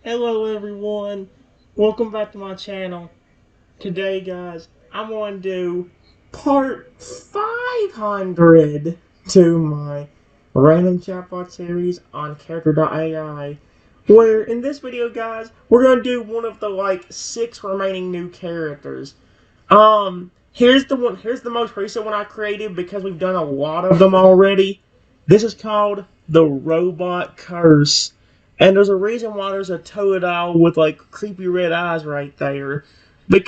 Hello everyone, welcome back to my channel. Today guys, I'm going to do part 500 to my random chatbot series on Character.ai, where in this video guys, we're going to do one of the 6 remaining new characters. Here's the most recent one I created because we've done a lot of them already. This is called the Robot Curse. And there's a reason why there's a Toadal with creepy red eyes right there. And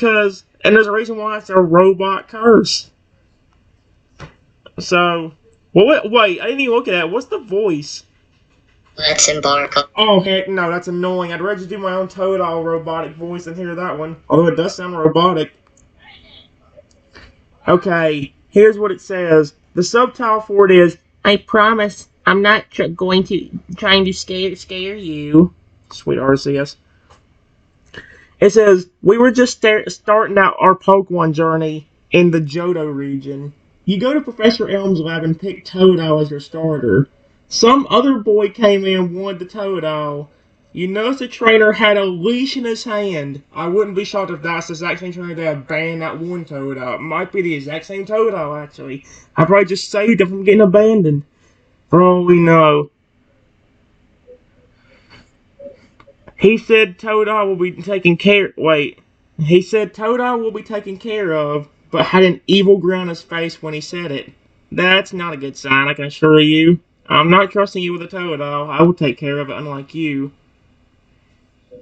there's a reason why it's a robot curse. So, well, wait, I didn't even look at that. What's the voice? Let's embark on. Oh, heck no, that's annoying. I'd rather just do my own Toadal robotic voice than hear that one. Although it does sound robotic. Okay, here's what it says. The subtitle for it is, I promise I'm not trying to scare you. Sweet RCS. It says, we were just starting out our Pokemon journey in the Johto region. You go to Professor Elm's lab and pick Toadal as your starter. Some other boy came in and wanted the Toadal. You notice the trainer had a leash in his hand. I wouldn't be shocked if that's the exact same trainer that abandoned that one Toadal. It might be the exact same Toadal, actually. I probably just saved him from getting abandoned. For all we know. He said Toadal will be taken care. He said Toadal will be taken care of, but had an evil grin on his face when he said it. That's not a good sign, I can assure you. I'm not trusting you with a Toadal. I will take care of it, unlike you.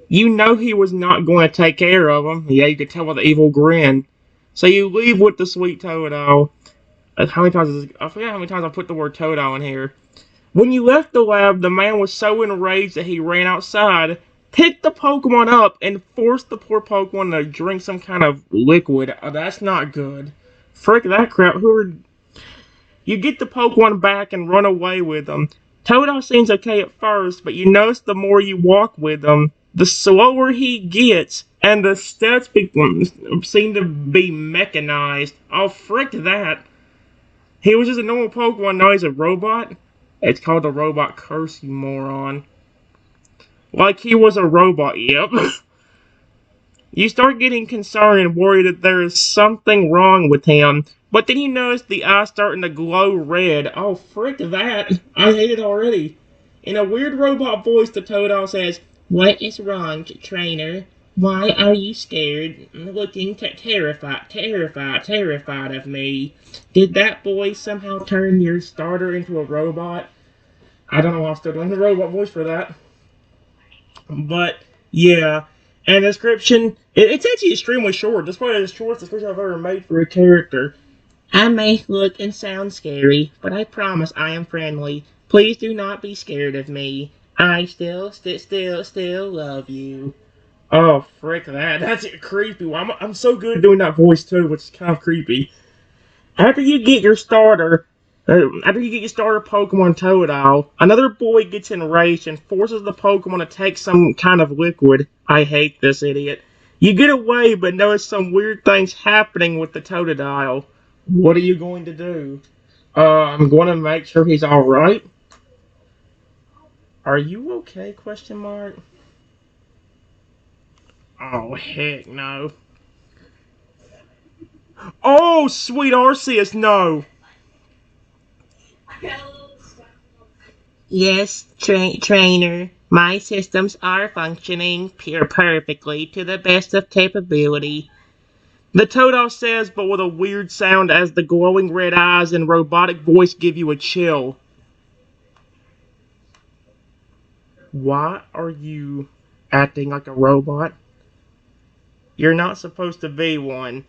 You know he was not going to take care of him. Yeah, you could tell by the evil grin. So you leave with the sweet Toadal. How many times I forget how many times I put the word Toadal in here. When you left the lab, the man was so enraged that he ran outside, picked the Pokemon up, and forced the poor Pokemon to drink some kind of liquid. That's not good. Frick that crap. You get the Pokemon back and run away with them. Toadal seems okay at first, but you notice the more you walk with him, the slower he gets, and the steps seem to be mechanized. Oh, frick that. He was just a normal Pokemon, now he's a robot? It's called the Robot Curse, you moron. Like he was a robot, yep. You start getting concerned and worried that there is something wrong with him, but then you notice the eyes starting to glow red. Oh, frick that. I hate it already. In a weird robot voice, the Toadal says, what is wrong, trainer? Why are you scared, looking terrified of me? Did that boy somehow turn your starter into a robot? I don't know why I'm still doing the robot voice for that. But, yeah. And the description, it's actually extremely short. This is probably the shortest description I've ever made for a character. I may look and sound scary, but I promise I am friendly. Please do not be scared of me. I still love you. Oh, frick that. That's creepy. Well, I'm so good at doing that voice too, which is kind of creepy. After you get your starter Pokemon Toadal, another boy gets enraged and forces the Pokemon to take some kind of liquid. I hate this idiot. You get away, but notice some weird things happening with the Totodile. What are you going to do? I'm going to make sure he's alright. Are you okay? Question mark. Oh, heck no. Oh, sweet Arceus, no! Yes, trainer. My systems are functioning perfectly to the best of capability. The Toadal says, but with a weird sound as the glowing red eyes and robotic voice give you a chill. Why are you acting like a robot? You're not supposed to be one.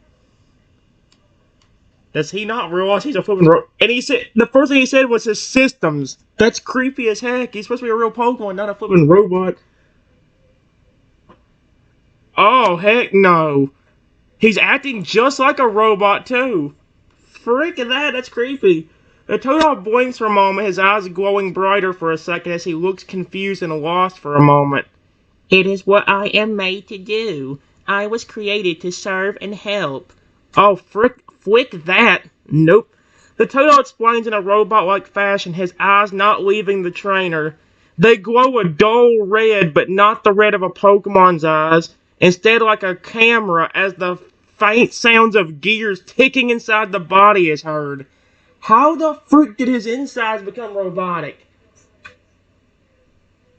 Does he not realize he's a flipping robot? And he said, the first thing he said was his systems. That's creepy as heck. He's supposed to be a real Pokemon, not a flipping robot. Oh, heck no. He's acting just like a robot, too. Freak that, that's creepy. The Toadal blinks for a moment, his eyes glowing brighter for a second as he looks confused and lost for a moment. It is what I am made to do. I was created to serve and help. Oh, flick that. Nope. The Toadal explains in a robot-like fashion, his eyes not leaving the trainer. They glow a dull red, but not the red of a Pokemon's eyes. Instead, like a camera, as the faint sounds of gears ticking inside the body is heard. How the frick did his insides become robotic?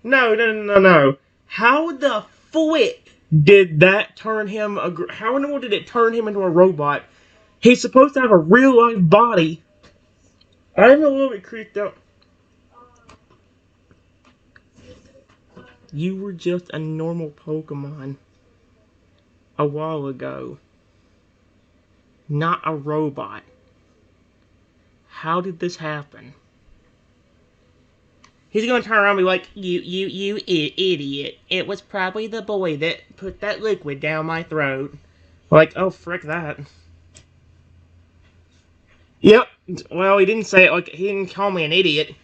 No. How the flick did that turn him? How in the world did it turn him into a robot? He's supposed to have a real life body. I'm a little bit creeped out. You were just a normal Pokemon a while ago, not a robot. How did this happen? He's gonna turn around and be like, you idiot. It was probably the boy that put that liquid down my throat. Like, oh, frick that. Yep. Well, he didn't say it like, he didn't call me an idiot.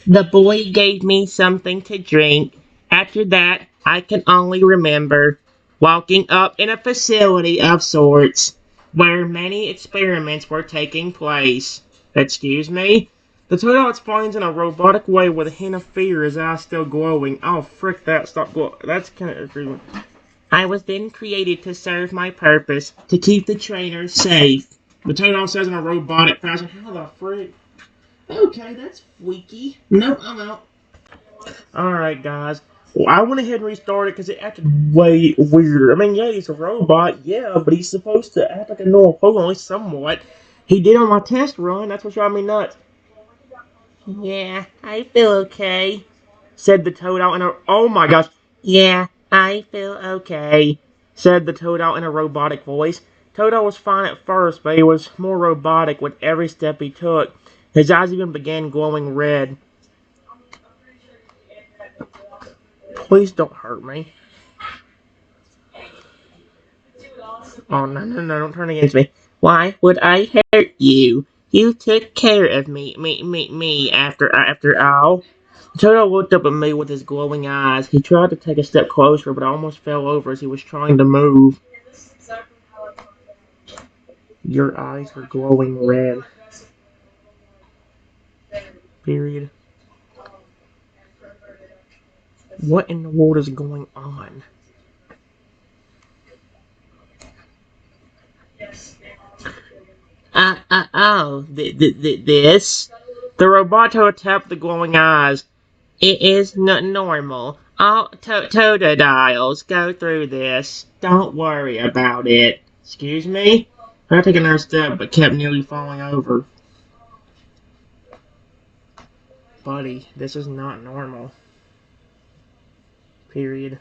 The boy gave me something to drink. After that, I can only remember walking up in a facility of sorts where many experiments were taking place. Excuse me? The Toadette explains in a robotic way with a hint of fear, his eyes still glowing. Oh, frick that, stop glowing. That's kind of agreement. I was then created to serve my purpose, to keep the trainers safe. The Toadette says in a robotic fashion, how the frick? Okay, that's freaky. No, I'm out. Alright, guys. Well, I went ahead and restarted because it acted way weirder. I mean, yeah, he's a robot, yeah, but he's supposed to act like a normal Pokemon, at least somewhat. He did on my test run, that's what drove me nuts. Yeah, I feel okay, said the Toadette in a... Oh my gosh. Yeah, I feel okay, said the Toadette in a robotic voice. Toadette was fine at first, but he was more robotic with every step he took. His eyes even began glowing red. Please don't hurt me. Oh, no, don't turn against me. Why would I hurt you? You took care of me after all. Toto looked up at me with his glowing eyes. He tried to take a step closer, but I almost fell over as he was trying to move. Your eyes are glowing red. Period. What in the world is going on? This? The Roboto tapped the glowing eyes. It is not normal. All Totodiles go through this. Don't worry about it. Excuse me? I took another step, but kept nearly falling over. Buddy, this is not normal. Period.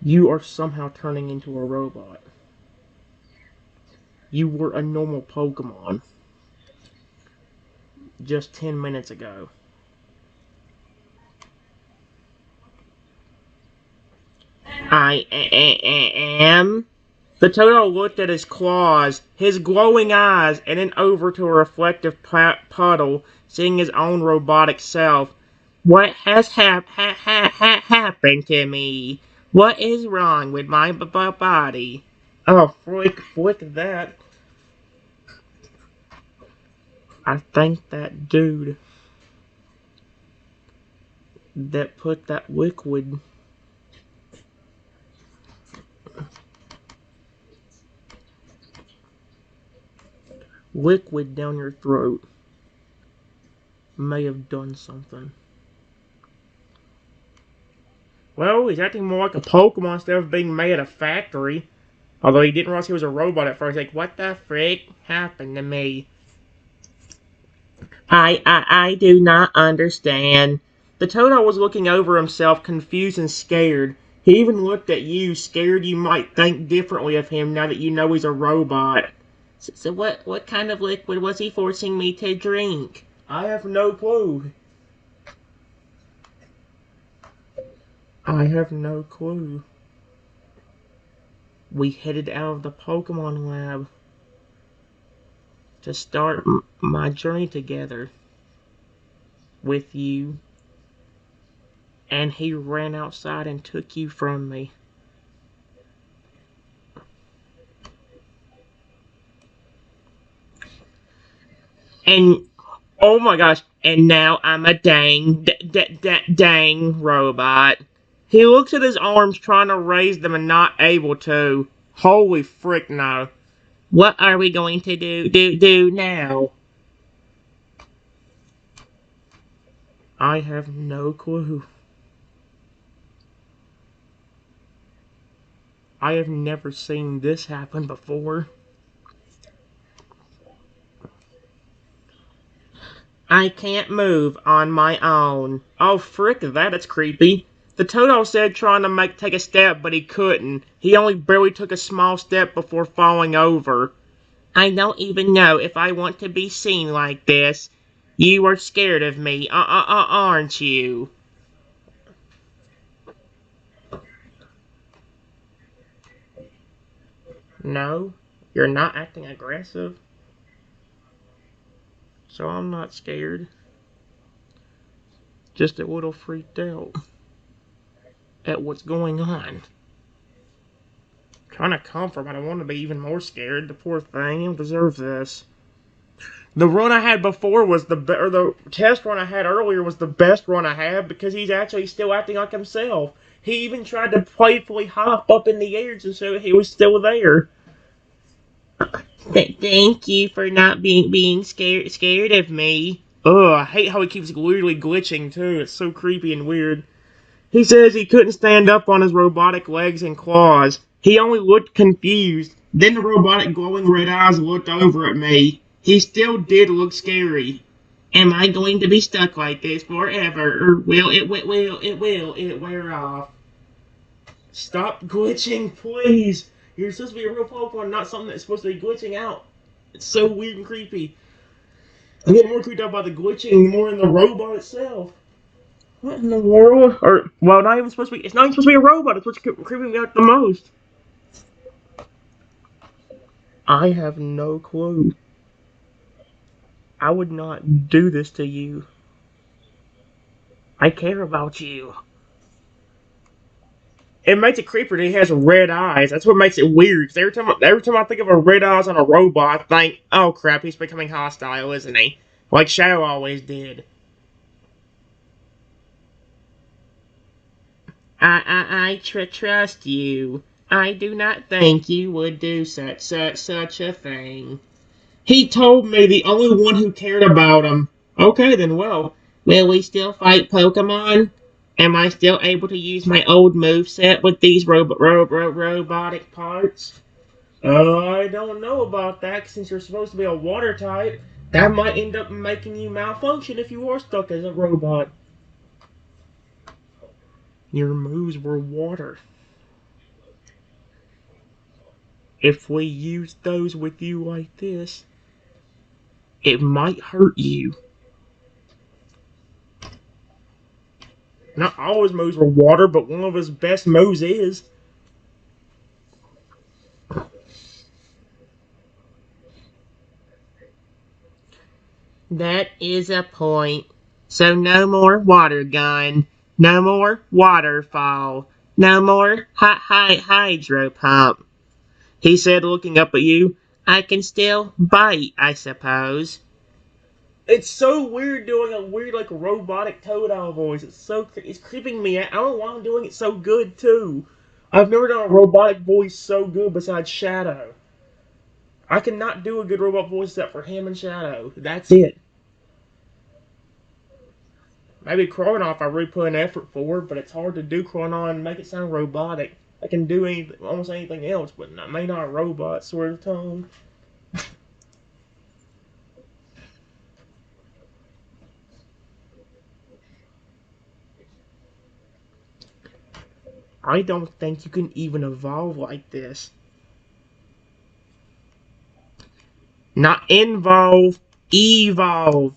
You are somehow turning into a robot. You were a normal Pokemon just 10 minutes ago. I am. The Toto looked at his claws, his glowing eyes, and then over to a reflective puddle, seeing his own robotic self. What has happened to me? What is wrong with my body? Oh, flick that. I think that dude that put that liquid down your throat may have done something. Well, he's acting more like a Pokemon instead of being made at a factory. Although he didn't realize he was a robot at first. Like, what the frick happened to me? I do not understand. The Toto was looking over himself, confused and scared. He even looked at you, scared you might think differently of him now that you know he's a robot. So what kind of liquid was he forcing me to drink? I have no clue. I have no clue. We headed out of the Pokemon lab to start my journey together with you. And he ran outside and took you from me. And Oh my gosh, and now I'm a dang robot. He looks at his arms trying to raise them and not able to. Holy frick no. What are we going to do now? I have no clue. I have never seen this happen before. I can't move on my own. Oh, frick that, it's creepy. The Toto said trying to take a step, but he couldn't. He only barely took a small step before falling over. I don't even know if I want to be seen like this. You are scared of me, aren't you? No, you're not acting aggressive, so I'm not scared. Just a little freaked out at what's going on. Trying to comfort, but I want to be even more scared. The poor thing, he deserves this. The run I had before was the test run I had earlier was the best run I had because he's actually still acting like himself. He even tried to playfully hop up in the air to show he was still there. Thank you for not being scared of me. Ugh, I hate how he keeps weirdly glitching too. It's so creepy and weird. He says he couldn't stand up on his robotic legs and claws. He only looked confused. Then the robotic glowing red eyes looked over at me. He still did look scary. Am I going to be stuck like this forever, or will it wear off? Stop glitching, please. You're supposed to be a real Pokemon, not something that's supposed to be glitching out. It's so weird and creepy. I get more creeped out by the glitching more in the robot itself. What in the world? Or, well, not even supposed to be. It's not even supposed to be a robot. It's what's creeping me out the most. I have no clue. I would not do this to you. I care about you. It makes it creepier that he has red eyes. That's what makes it weird. 'Cause every time I think of a red eyes on a robot, I think, oh crap, he's becoming hostile, isn't he? Like Shadow always did. I trust you. I do not think you would do such a thing. He told me the only one who cared about him. Okay, then, well, will we still fight Pokemon? Am I still able to use my old moveset with these robotic parts? I don't know about that, since you're supposed to be a water type. That might end up making you malfunction if you are stuck as a robot. Your moves were water. If we use those with you like this, it might hurt you. Not all his moves were water, but one of his best moves is. That is a point. So no more water gun. No more waterfall. No more hydro pump. He said, looking up at you. I can still bite, I suppose. It's so weird doing a weird, like, robotic Toad voice. It's creeping me out. I don't know why I'm doing it so good, too. I've never done a robotic voice so good besides Shadow. I cannot do a good robot voice except for him and Shadow. That's it. Maybe Chronoff I really put an effort for, but it's hard to do Chronon and make it sound robotic. I can do almost anything else, but may not a robot sort of tone. I don't think you can even evolve like this. Not involve, evolve.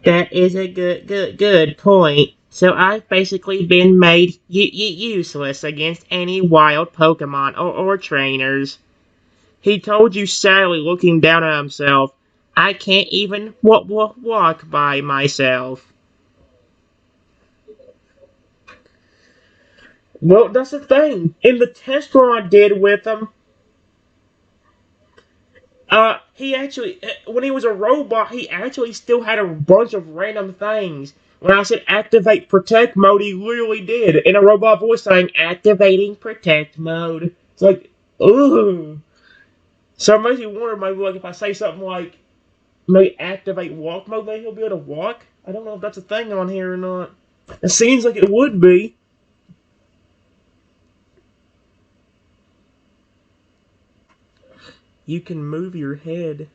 That is a good point. So I've basically been made useless against any wild Pokemon or trainers. He told you sadly, looking down at himself, I can't even walk by myself. Well, that's the thing. In the test run I did with him, he actually, when he was a robot, he actually still had a bunch of random things. When I said activate protect mode, he literally did in a robot voice saying activating protect mode. It's like, ooh. So it makes you wonder, maybe like if I say something like maybe activate walk mode, maybe he'll be able to walk. I don't know if that's a thing on here or not. It seems like it would be. You can move your head,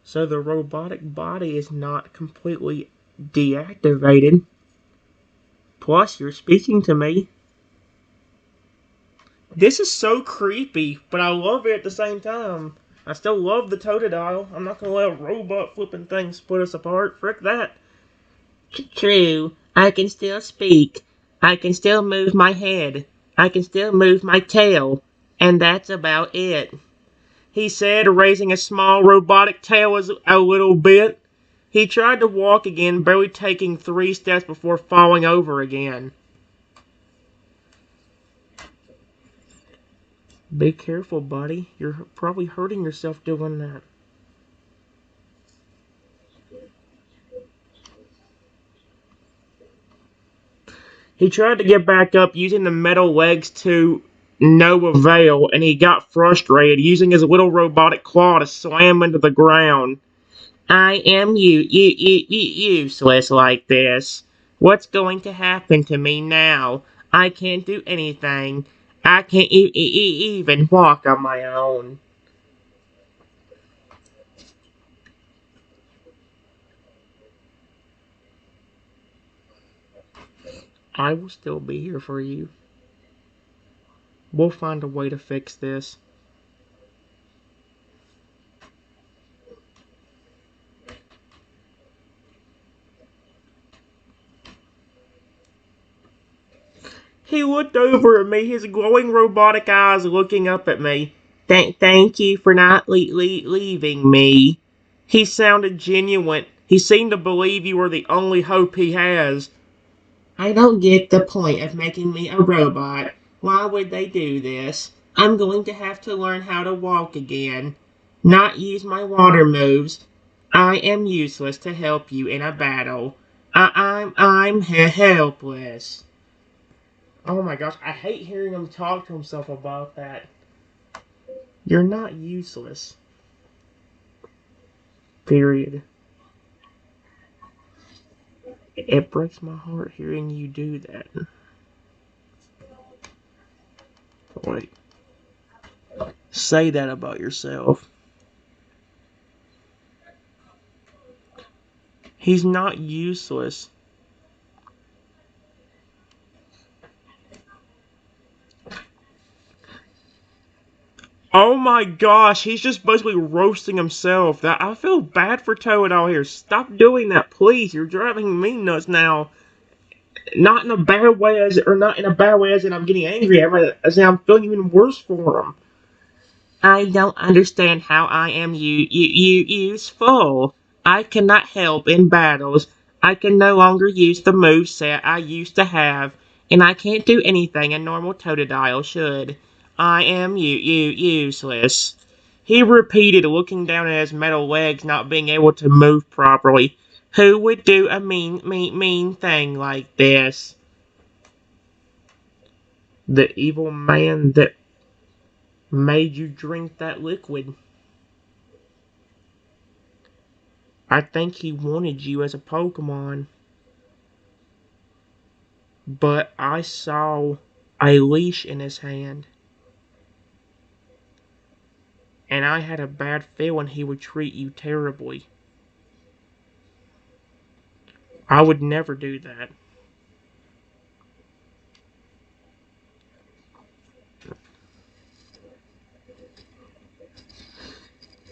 so the robotic body is not completely deactivated. Plus, you're speaking to me. This is so creepy, but I love it at the same time. I still love the Totodile. I'm not gonna let a robot flipping thing split us apart. Frick that. True. I can still speak. I can still move my head. I can still move my tail. And that's about it. He said, raising a small robotic tail a little bit. He tried to walk again, barely taking 3 steps before falling over again. Be careful, buddy. You're probably hurting yourself doing that. He tried to get back up using the metal legs to no avail, and he got frustrated, using his little robotic claw to slam into the ground. I am useless like this. What's going to happen to me now? I can't do anything. I can't even walk on my own. I will still be here for you. We'll find a way to fix this. He looked over at me, his glowing robotic eyes looking up at me. Thank you for not leaving me. He sounded genuine. He seemed to believe you were the only hope he has. I don't get the point of making me a robot. Why would they do this? I'm going to have to learn how to walk again. Not use my water moves. I am useless to help you in a battle. I'm helpless. Oh my gosh, I hate hearing him talk to himself about that. You're not useless. Period. It breaks my heart hearing you do that. Wait. Say that about yourself. He's not useless. Oh my gosh, he's just basically roasting himself. That I feel bad for Toad out here. Stop doing that, please. You're driving me nuts now. Not in a bad way or not in a bad way as in I'm getting angry at him, as in I'm feeling even worse for him. I don't understand how I am useful. I cannot help in battles. I can no longer use the moveset I used to have, and I can't do anything a normal Totodile should. I am useless. He repeated, looking down at his metal legs, not being able to move properly. Who would do a mean thing like this? The evil man that made you drink that liquid. I think he wanted you as a Pokemon. But I saw a leash in his hand. And I had a bad feeling he would treat you terribly. I would never do that.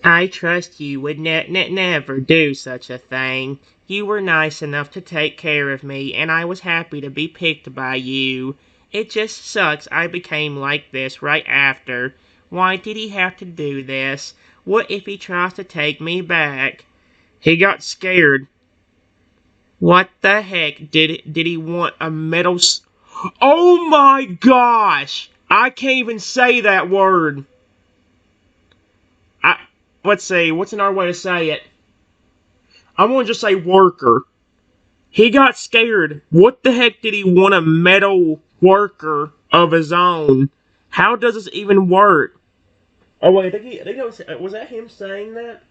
I trust you would never do such a thing. You were nice enough to take care of me, and I was happy to be picked by you. It just sucks I became like this right after. Why did he have to do this? What if he tries to take me back? He got scared. What the heck? Did he want a metal Oh my gosh! I can't even say that word. Let's see, what's another way to say it? I'm gonna just say worker. He got scared. What the heck did he want a metal worker of his own? How does this even work? Oh wait, was that him saying that?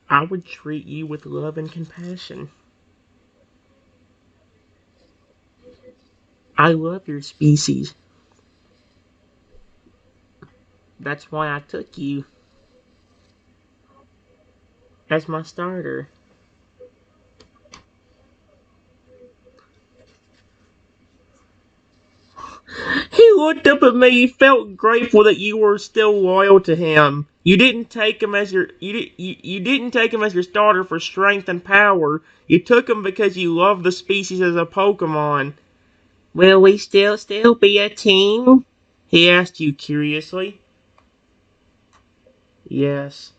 I would treat you with love and compassion. I love your species. That's why I took you as my starter. He looked up at me. He felt grateful that you were still loyal to him. You didn't take him as you didn't take him as your starter for strength and power. You took him because you love the species as a Pokemon. Will we still be a team? He asked you curiously. Yes.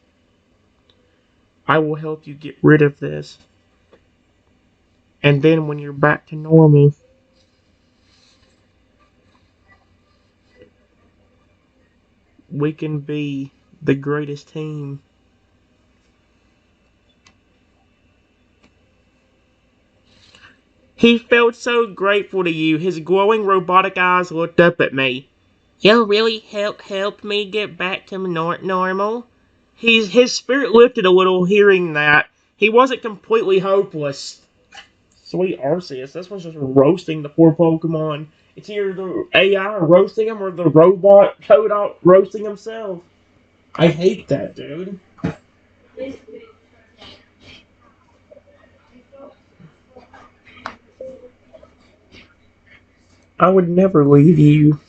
I will help you get rid of this. And then when you're back to normal, we can be the greatest team. He felt so grateful to you. His glowing robotic eyes looked up at me. You'll really help me get back to normal? His spirit lifted a little hearing that. He wasn't completely hopeless. Sweet Arceus, this one's just roasting the poor Pokemon. It's either the AI roasting him or the robot Toad roasting himself. I hate that, dude. I would never leave you.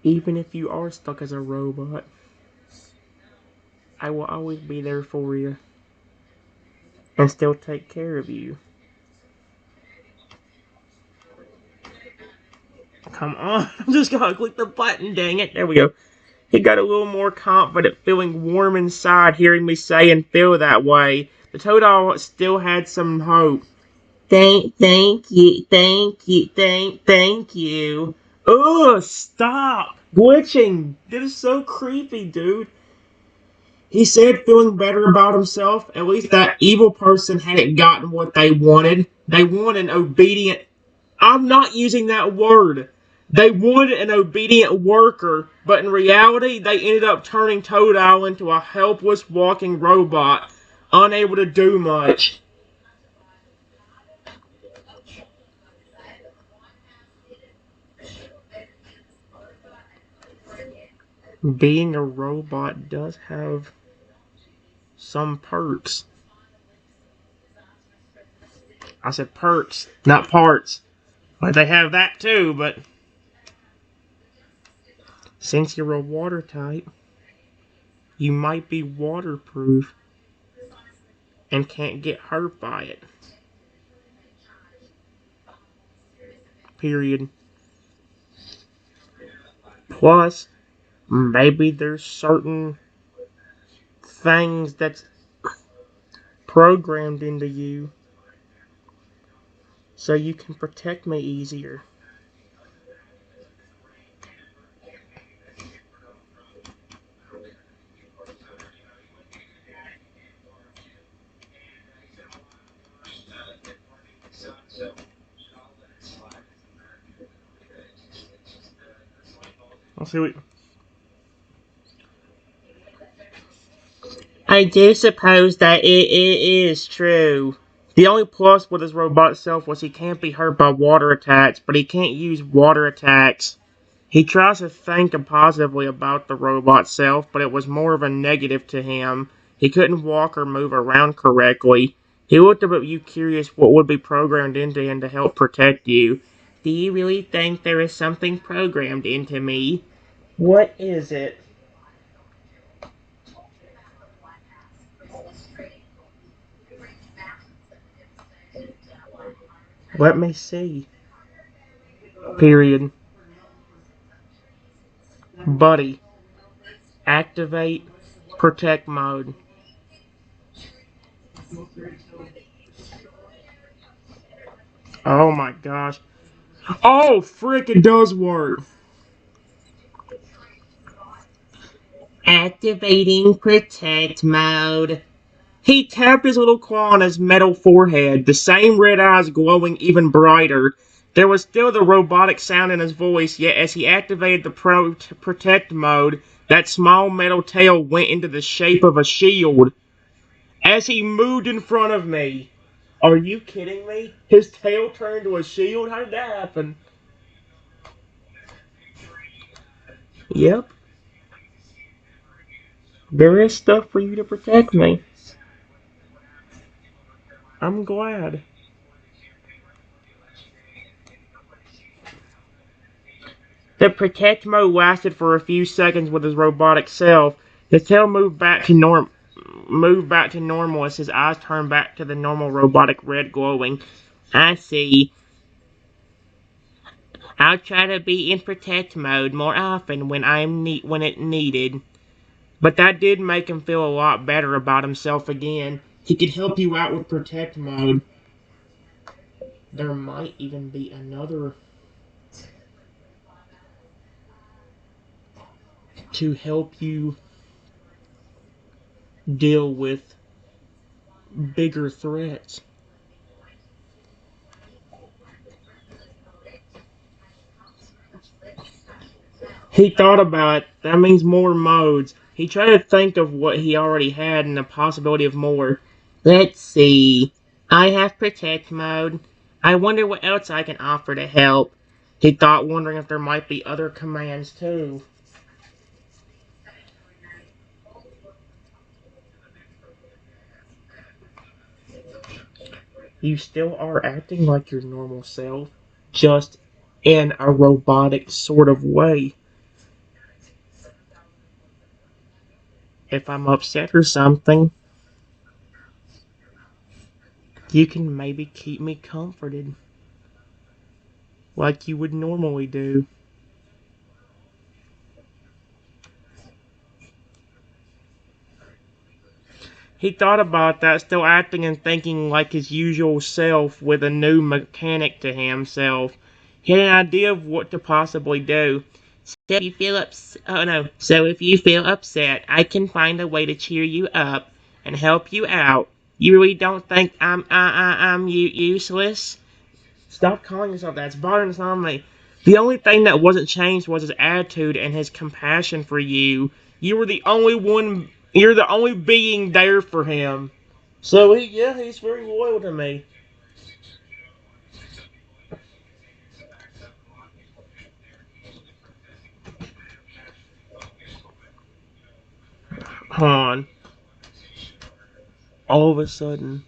Even if you are stuck as a robot, I will always be there for you and still take care of you. Come on, I'm just gonna click the button, dang it. There we go. He got a little more confident, feeling warm inside, hearing me say and feel that way. The Toadal still had some hope. Thank you. Ugh, stop glitching. This is so creepy, dude. He said, feeling better about himself. At least that evil person hadn't gotten what they wanted. They wanted an obedient. I'm not using that word. They wanted an obedient worker, but in reality, they ended up turning Toadile into a helpless walking robot, unable to do much. Being a robot does have some perks. I said perks, not parts. But they have that too, but since you're a water type, you might be waterproof and can't get hurt by it. Period. Plus, maybe there's certain things that's programmed into you so you can protect me easier. I'll see what. I do suppose that it is true. The only plus with his robot self was he can't be hurt by water attacks, but he can't use water attacks. He tries to think positively about the robot self, but it was more of a negative to him. He couldn't walk or move around correctly. He looked up at you curious what would be programmed into him to help protect you. Do you really think there is something programmed into me? What is it? Let me see. Period. Buddy, Activate protect mode. Oh my gosh. Oh, frick, it does work. Activating protect mode. He tapped his little claw on his metal forehead, the same red eyes glowing even brighter. There was still the robotic sound in his voice, yet as he activated the protect mode, that small metal tail went into the shape of a shield. As he moved in front of me. Are you kidding me? His tail turned into a shield? How did that happen? Yep. There is stuff for you to protect me. I'm glad. The protect mode lasted for a few seconds with his robotic self. His tail moved back to normal as his eyes turned back to the normal robotic red glowing. I see. I'll try to be in protect mode more often when it needed. But that did make him feel a lot better about himself again. He could help you out with protect mode. There might even be another to help you deal with bigger threats. He thought about it. That means more modes. He tried to think of what he already had and the possibility of more. Let's see. I have protect mode. I wonder what else I can offer to help. He thought, wondering if there might be other commands too. You still are acting like your normal self, just in a robotic sort of way. If I'm upset or something, you can maybe keep me comforted, like you would normally do. He thought about that, still acting and thinking like his usual self with a new mechanic to himself. He had an idea of what to possibly do. So if you feel upset, I can find a way to cheer you up and help you out. You really don't think I'm useless? Stop calling yourself that. It's bothering me. The only thing that wasn't changed was his attitude and his compassion for you. You were the only one. You're the only being there for him. So he's very loyal to me. Han, all of a sudden,